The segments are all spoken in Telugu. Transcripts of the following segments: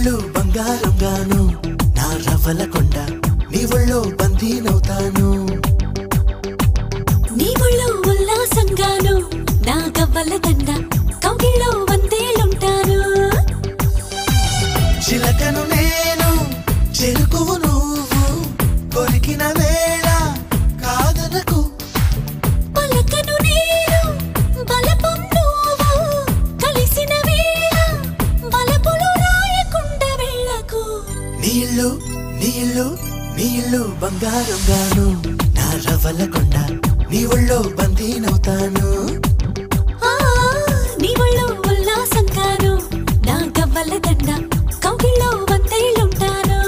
నీళ్ళు బంగారంగాను నా రవ్వల కొండ నీ ఒళ్ళో బందీనవుతాను నీ ఒళ్ళో ఉల్లాసంగాను నా గవ్వల దండ కౌగిల్లో వందేలుంటాను చిలకను నేను చెరుకువు నువ్వు కొరికిన వేళ కాదనకు పలకను నేను బలపం నువ్వు కలిసిన వేళ బలపులు రాయకుండా వెళ్ళకు నీళ్ళు నీళ్ళు నీళ్ళు బంగారంగాను నా రవ్వల కొండ నీ ఒళ్ళో బందీనవుతాను నీ ఒళ్ళో ఉల్లాసంగాను నా గవ్వల దండ కౌగిల్లో వందేలుంటాను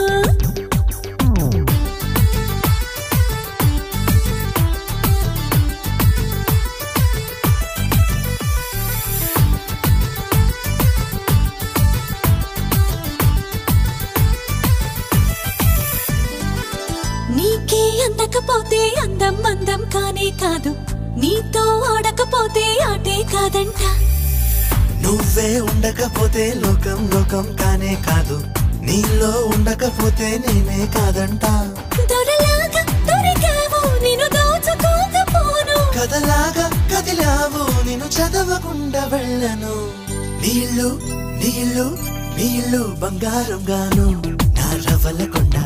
నీకే అందకపోతే అందం అందం కానే కాదు నీతో ఆడకపోతే ఆటే కాదంట నువ్వే ఉండకపోతే లోకం లోకం కానే కాదు నీలో ఉండకపోతే నేనే కాదంట దొరలాగా దొరికావు నిన్ను దోచుకోకపోను కథలాగా కదిలావు నిన్ను చదవకుండా వెళ్ళను నీళ్ళు నీళ్ళు నీళ్ళు బంగారంగాను నా రవ్వల కొండ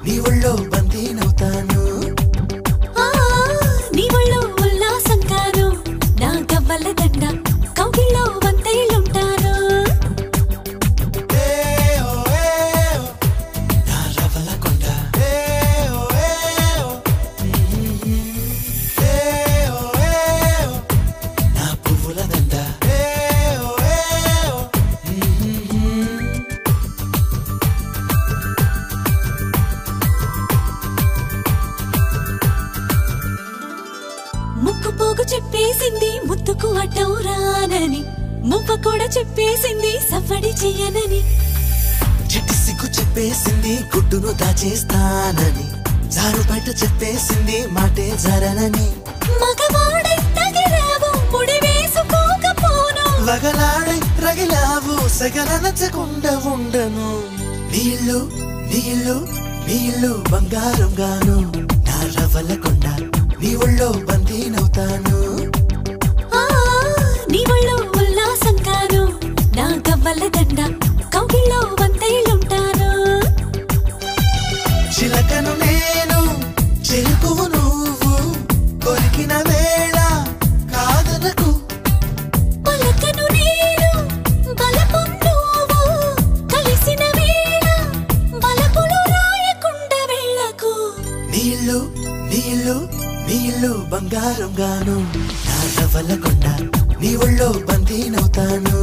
నీ ఒళ్ళో బందీనవుతాను నీ ఒళ్ళో ఉల్లాసంగాను నా గవ్వల దండ కౌగిల్లో వందేలుంటాను నా రవ్వల కొండ నా పువ్వుల దండ ముక్కు పోగు చెప్పేసింది ముత్తుకు అడ్డం రానని మువ్వ కూడా చెప్పేసింది సవ్వడి చెయ్యనని చిట్టి సిగ్గు చెప్పేసింది గుడ్డును దాచేస్తానని జారు బయట చెప్పేసింది మాటే జరనని మగవాడై తగిలావు ముడి వేసుకోకపోను వగలాడై రగిలావు సగననచకుండా ఉండను నీళ్ళు నీళ్ళు నీళ్ళు బంగారంగాను నా రవ్వల కొండ నీ ఒళ్ళో బందీనవుతాను నీ ఒళ్ళో ఉల్లాసంగాను నా గవ్వల దండ కౌగిల్లో వందేలుంటాను చిలకను నేను చెరుకువు నువ్వు కొరికిన వేళ కాదనకు పలకను నేను బలపం నువ్వు కలిసిన వేళ బలపులు రాయకుండా వెళ్ళకు నీళ్ళు నీళ్ళు నీళ్ళు బంగారంగాను నా రవ్వల కొండ నీ ఒళ్ళో బందీనవుతాను